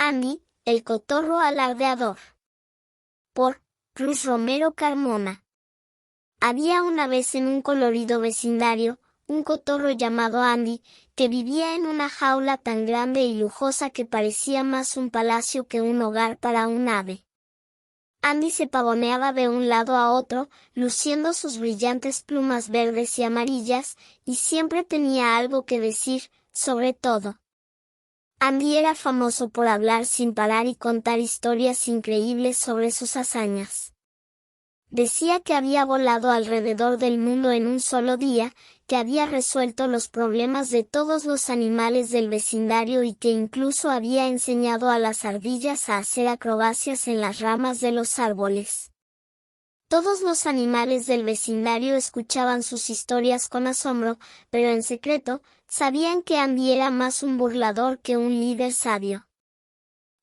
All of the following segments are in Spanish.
Andy, el cotorro alardeador. Por Cruz Romero Carmona. Había una vez en un colorido vecindario, un cotorro llamado Andy, que vivía en una jaula tan grande y lujosa que parecía más un palacio que un hogar para un ave. Andy se pavoneaba de un lado a otro, luciendo sus brillantes plumas verdes y amarillas, y siempre tenía algo que decir, sobre todo. Andy era famoso por hablar sin parar y contar historias increíbles sobre sus hazañas. Decía que había volado alrededor del mundo en un solo día, que había resuelto los problemas de todos los animales del vecindario y que incluso había enseñado a las ardillas a hacer acrobacias en las ramas de los árboles. Todos los animales del vecindario escuchaban sus historias con asombro, pero en secreto, sabían que Andy era más un burlador que un líder sabio.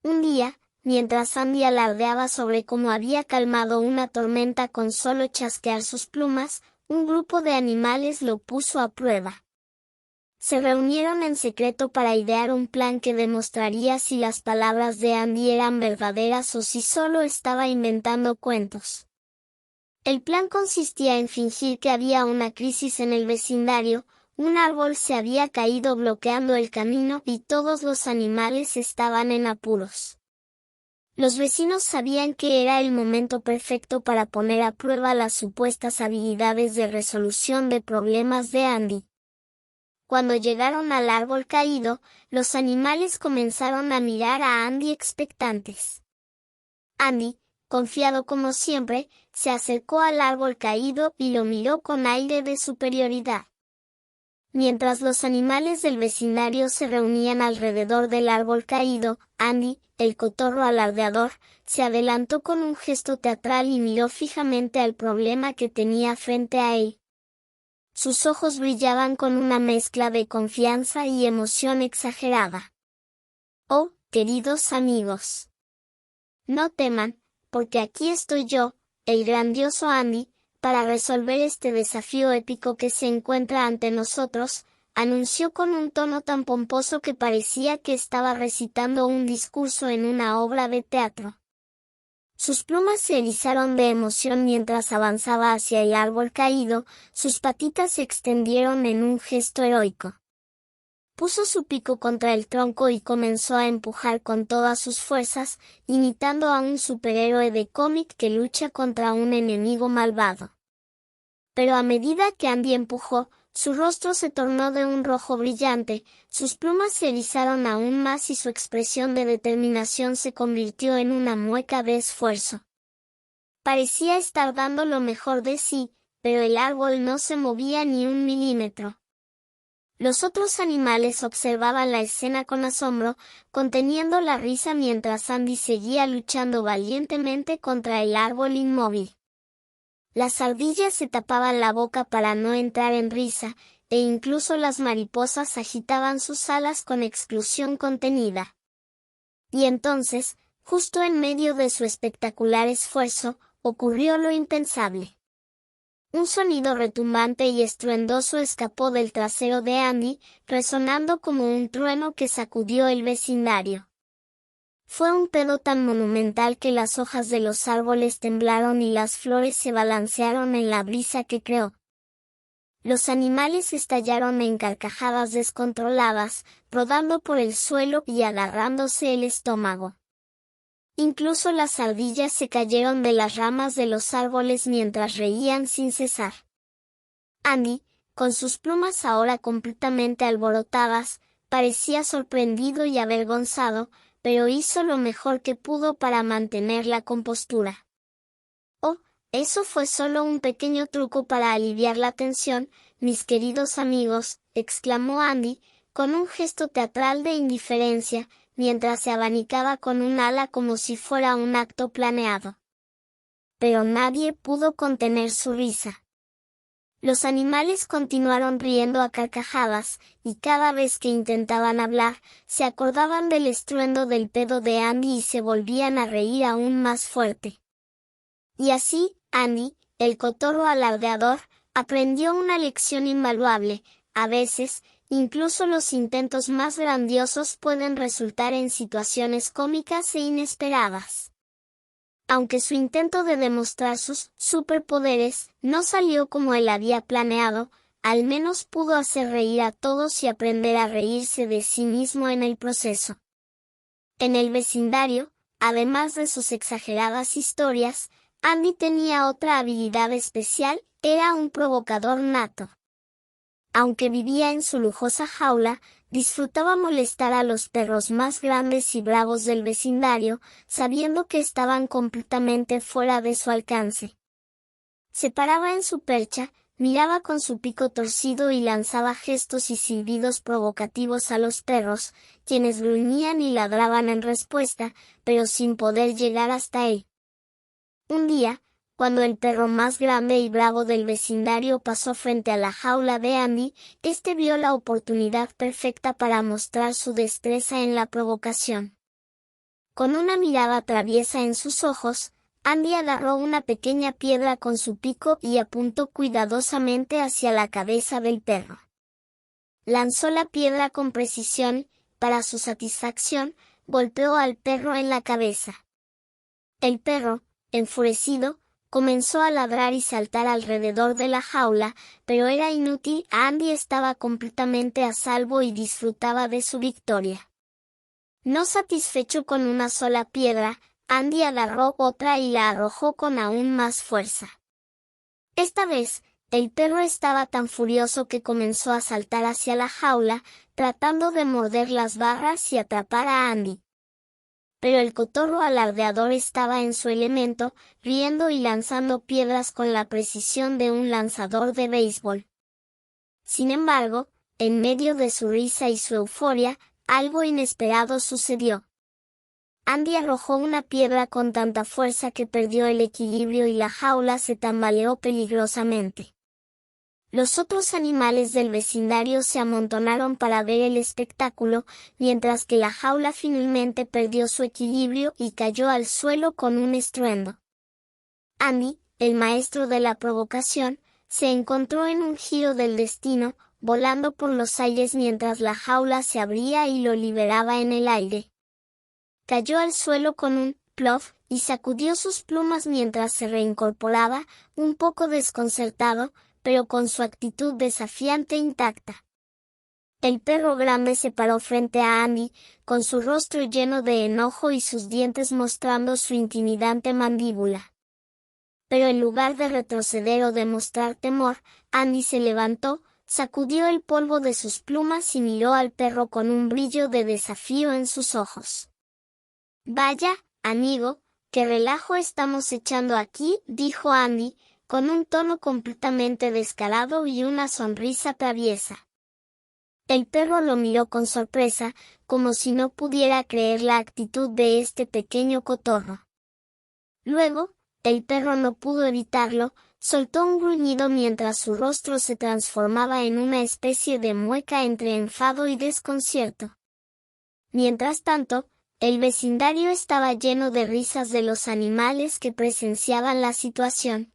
Un día, mientras Andy alardeaba sobre cómo había calmado una tormenta con solo chasquear sus plumas, un grupo de animales lo puso a prueba. Se reunieron en secreto para idear un plan que demostraría si las palabras de Andy eran verdaderas o si solo estaba inventando cuentos. El plan consistía en fingir que había una crisis en el vecindario, un árbol se había caído bloqueando el camino y todos los animales estaban en apuros. Los vecinos sabían que era el momento perfecto para poner a prueba las supuestas habilidades de resolución de problemas de Andy. Cuando llegaron al árbol caído, los animales comenzaron a mirar a Andy expectantes. Andy, confiado como siempre, se acercó al árbol caído y lo miró con aire de superioridad. Mientras los animales del vecindario se reunían alrededor del árbol caído, Andy, el cotorro alardeador, se adelantó con un gesto teatral y miró fijamente al problema que tenía frente a él. Sus ojos brillaban con una mezcla de confianza y emoción exagerada. «Oh, queridos amigos. No teman, porque aquí estoy yo, el grandioso Andy, para resolver este desafío épico que se encuentra ante nosotros», anunció con un tono tan pomposo que parecía que estaba recitando un discurso en una obra de teatro. Sus plumas se erizaron de emoción mientras avanzaba hacia el árbol caído, sus patitas se extendieron en un gesto heroico. Puso su pico contra el tronco y comenzó a empujar con todas sus fuerzas, imitando a un superhéroe de cómic que lucha contra un enemigo malvado. Pero a medida que Andy empujó, su rostro se tornó de un rojo brillante, sus plumas se erizaron aún más y su expresión de determinación se convirtió en una mueca de esfuerzo. Parecía estar dando lo mejor de sí, pero el árbol no se movía ni un milímetro. Los otros animales observaban la escena con asombro, conteniendo la risa mientras Andy seguía luchando valientemente contra el árbol inmóvil. Las ardillas se tapaban la boca para no entrar en risa, e incluso las mariposas agitaban sus alas con exclusión contenida. Y entonces, justo en medio de su espectacular esfuerzo, ocurrió lo impensable. Un sonido retumbante y estruendoso escapó del trasero de Andy, resonando como un trueno que sacudió el vecindario. Fue un pedo tan monumental que las hojas de los árboles temblaron y las flores se balancearon en la brisa que creó. Los animales estallaron en carcajadas descontroladas, rodando por el suelo y agarrándose el estómago. Incluso las ardillas se cayeron de las ramas de los árboles mientras reían sin cesar. Andy, con sus plumas ahora completamente alborotadas, parecía sorprendido y avergonzado, pero hizo lo mejor que pudo para mantener la compostura. «Oh, eso fue solo un pequeño truco para aliviar la tensión, mis queridos amigos», exclamó Andy, con un gesto teatral de indiferencia, mientras se abanicaba con un ala como si fuera un acto planeado. Pero nadie pudo contener su risa. Los animales continuaron riendo a carcajadas, y cada vez que intentaban hablar, se acordaban del estruendo del pedo de Andy y se volvían a reír aún más fuerte. Y así, Andy, el cotorro alardeador, aprendió una lección invaluable: a veces, incluso los intentos más grandiosos pueden resultar en situaciones cómicas e inesperadas. Aunque su intento de demostrar sus superpoderes no salió como él había planeado, al menos pudo hacer reír a todos y aprender a reírse de sí mismo en el proceso. En el vecindario, además de sus exageradas historias, Andy tenía otra habilidad especial, era un provocador nato. Aunque vivía en su lujosa jaula, disfrutaba molestar a los perros más grandes y bravos del vecindario, sabiendo que estaban completamente fuera de su alcance. Se paraba en su percha, miraba con su pico torcido y lanzaba gestos y silbidos provocativos a los perros, quienes gruñían y ladraban en respuesta, pero sin poder llegar hasta él. Un día, cuando el perro más grande y bravo del vecindario pasó frente a la jaula de Andy, este vio la oportunidad perfecta para mostrar su destreza en la provocación. Con una mirada traviesa en sus ojos, Andy agarró una pequeña piedra con su pico y apuntó cuidadosamente hacia la cabeza del perro. Lanzó la piedra con precisión, para su satisfacción, golpeó al perro en la cabeza. El perro, enfurecido, comenzó a ladrar y saltar alrededor de la jaula, pero era inútil, Andy estaba completamente a salvo y disfrutaba de su victoria. No satisfecho con una sola piedra, Andy agarró otra y la arrojó con aún más fuerza. Esta vez, el perro estaba tan furioso que comenzó a saltar hacia la jaula, tratando de morder las barras y atrapar a Andy. Pero el cotorro alardeador estaba en su elemento, riendo y lanzando piedras con la precisión de un lanzador de béisbol. Sin embargo, en medio de su risa y su euforia, algo inesperado sucedió. Andy arrojó una piedra con tanta fuerza que perdió el equilibrio y la jaula se tambaleó peligrosamente. Los otros animales del vecindario se amontonaron para ver el espectáculo, mientras que la jaula finalmente perdió su equilibrio y cayó al suelo con un estruendo. Andy, el maestro de la provocación, se encontró en un giro del destino, volando por los aires mientras la jaula se abría y lo liberaba en el aire. Cayó al suelo con un plof y sacudió sus plumas mientras se reincorporaba, un poco desconcertado, pero con su actitud desafiante intacta. El perro grande se paró frente a Andy, con su rostro lleno de enojo y sus dientes mostrando su intimidante mandíbula. Pero en lugar de retroceder o de mostrar temor, Andy se levantó, sacudió el polvo de sus plumas y miró al perro con un brillo de desafío en sus ojos. «Vaya, amigo, qué relajo estamos echando aquí», dijo Andy, con un tono completamente descarado y una sonrisa traviesa. El perro lo miró con sorpresa, como si no pudiera creer la actitud de este pequeño cotorro. Luego, el perro no pudo evitarlo, soltó un gruñido mientras su rostro se transformaba en una especie de mueca entre enfado y desconcierto. Mientras tanto, el vecindario estaba lleno de risas de los animales que presenciaban la situación.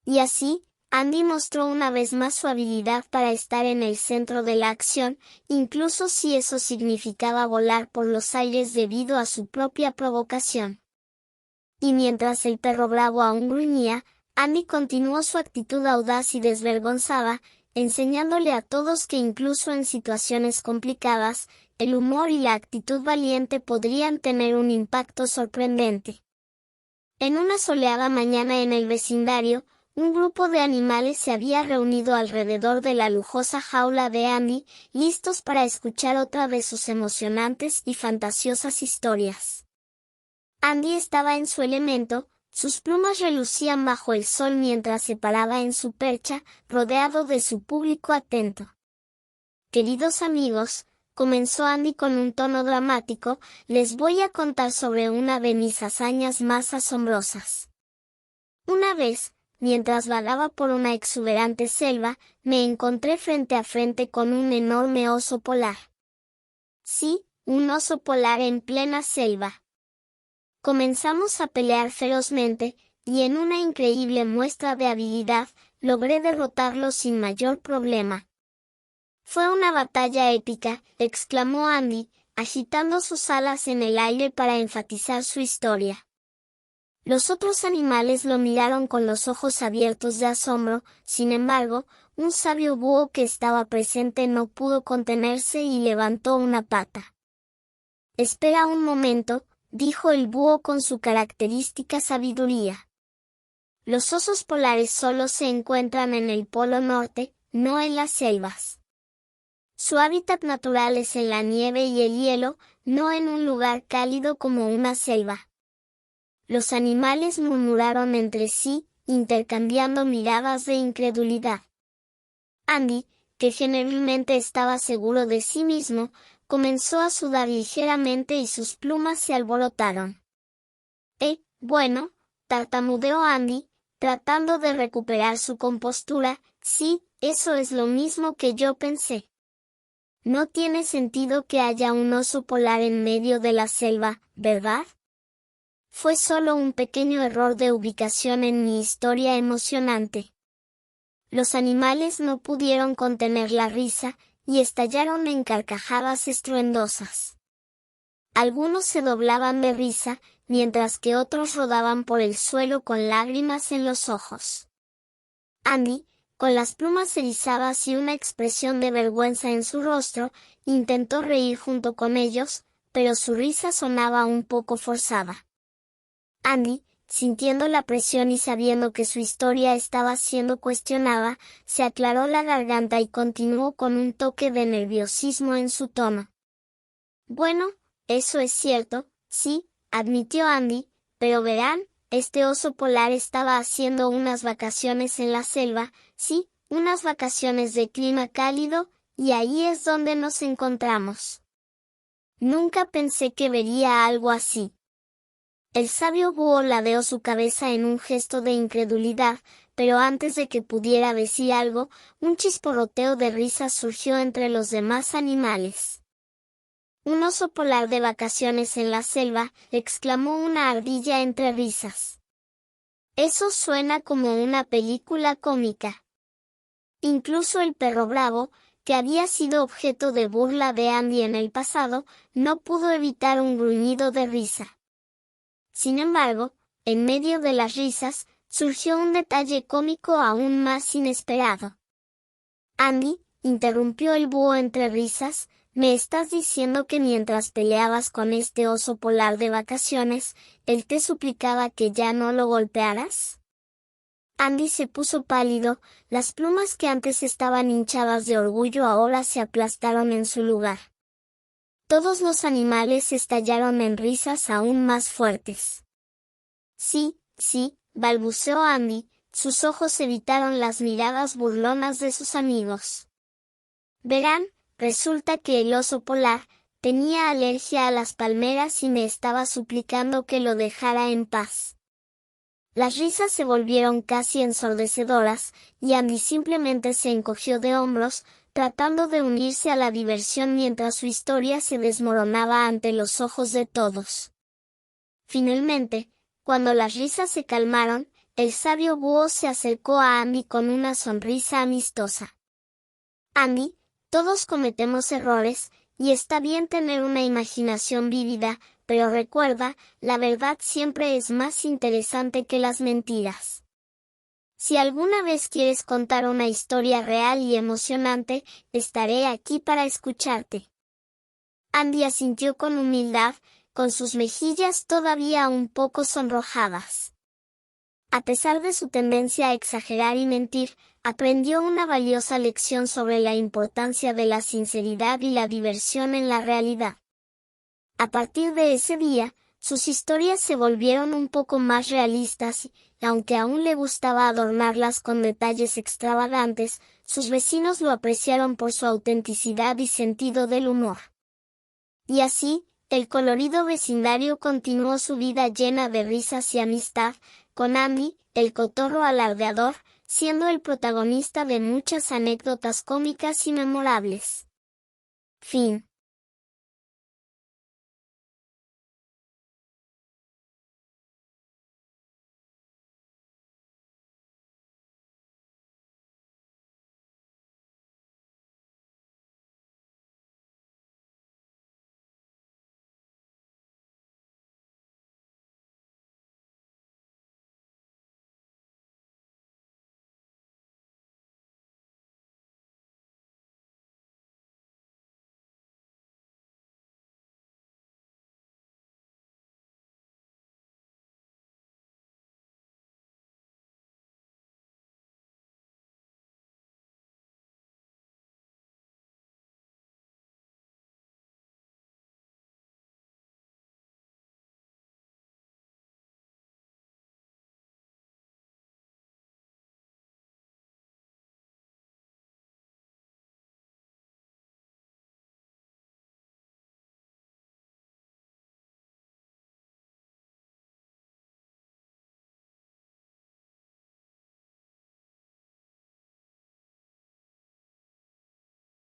Y así, Andy mostró una vez más su habilidad para estar en el centro de la acción, incluso si eso significaba volar por los aires debido a su propia provocación. Y mientras el perro bravo aún gruñía, Andy continuó su actitud audaz y desvergonzada, enseñándole a todos que incluso en situaciones complicadas, el humor y la actitud valiente podrían tener un impacto sorprendente. En una soleada mañana en el vecindario, un grupo de animales se había reunido alrededor de la lujosa jaula de Andy, listos para escuchar otra de sus emocionantes y fantasiosas historias. Andy estaba en su elemento, sus plumas relucían bajo el sol mientras se paraba en su percha, rodeado de su público atento. «Queridos amigos», comenzó Andy con un tono dramático, «les voy a contar sobre una de mis hazañas más asombrosas. Una vez, mientras vagaba por una exuberante selva, me encontré frente a frente con un enorme oso polar. Sí, un oso polar en plena selva. Comenzamos a pelear ferozmente, y en una increíble muestra de habilidad, logré derrotarlo sin mayor problema. Fue una batalla épica, exclamó Andy, agitando sus alas en el aire para enfatizar su historia. Los otros animales lo miraron con los ojos abiertos de asombro. Sin embargo, un sabio búho que estaba presente no pudo contenerse y levantó una pata. «Espera un momento», dijo el búho con su característica sabiduría. «Los osos polares solo se encuentran en el Polo Norte, no en las selvas. Su hábitat natural es en la nieve y el hielo, no en un lugar cálido como una selva». Los animales murmuraron entre sí, intercambiando miradas de incredulidad. Andy, que generalmente estaba seguro de sí mismo, comenzó a sudar ligeramente y sus plumas se alborotaron. Bueno, tartamudeó Andy, tratando de recuperar su compostura, sí, eso es lo mismo que yo pensé. No tiene sentido que haya un oso polar en medio de la selva, ¿verdad? Fue solo un pequeño error de ubicación en mi historia emocionante. Los animales no pudieron contener la risa, y estallaron en carcajadas estruendosas. Algunos se doblaban de risa, mientras que otros rodaban por el suelo con lágrimas en los ojos. Andy, con las plumas erizadas y una expresión de vergüenza en su rostro, intentó reír junto con ellos, pero su risa sonaba un poco forzada. Andy, sintiendo la presión y sabiendo que su historia estaba siendo cuestionada, se aclaró la garganta y continuó con un toque de nerviosismo en su tono. «Bueno, eso es cierto, sí», admitió Andy, «pero verán, este oso polar estaba haciendo unas vacaciones en la selva, sí, unas vacaciones de clima cálido, y ahí es donde nos encontramos. Nunca pensé que vería algo así». El sabio búho ladeó su cabeza en un gesto de incredulidad, pero antes de que pudiera decir algo, un chisporroteo de risas surgió entre los demás animales. «Un oso polar de vacaciones en la selva», exclamó una ardilla entre risas. «Eso suena como una película cómica». Incluso el perro bravo, que había sido objeto de burla de Andy en el pasado, no pudo evitar un gruñido de risa. Sin embargo, en medio de las risas, surgió un detalle cómico aún más inesperado. «Andy», interrumpió el búho entre risas, «¿me estás diciendo que mientras peleabas con este oso polar de vacaciones, él te suplicaba que ya no lo golpearas?» Andy se puso pálido, las plumas que antes estaban hinchadas de orgullo ahora se aplastaron en su lugar. Todos los animales estallaron en risas aún más fuertes. «Sí, sí», balbuceó Andy, sus ojos evitaron las miradas burlonas de sus amigos. «Verán, resulta que el oso polar tenía alergia a las palmeras y me estaba suplicando que lo dejara en paz». Las risas se volvieron casi ensordecedoras, y Andy simplemente se encogió de hombros, tratando de unirse a la diversión mientras su historia se desmoronaba ante los ojos de todos. Finalmente, cuando las risas se calmaron, el sabio búho se acercó a Andy con una sonrisa amistosa. «Andy, todos cometemos errores, y está bien tener una imaginación vívida, pero recuerda, la verdad siempre es más interesante que las mentiras. Si alguna vez quieres contar una historia real y emocionante, estaré aquí para escucharte». Andy asintió con humildad, con sus mejillas todavía un poco sonrojadas. A pesar de su tendencia a exagerar y mentir, aprendió una valiosa lección sobre la importancia de la sinceridad y la diversión en la realidad. A partir de ese día, sus historias se volvieron un poco más realistas y, aunque aún le gustaba adornarlas con detalles extravagantes, sus vecinos lo apreciaron por su autenticidad y sentido del humor. Y así, el colorido vecindario continuó su vida llena de risas y amistad, con Andy, el cotorro alardeador, siendo el protagonista de muchas anécdotas cómicas y memorables. Fin.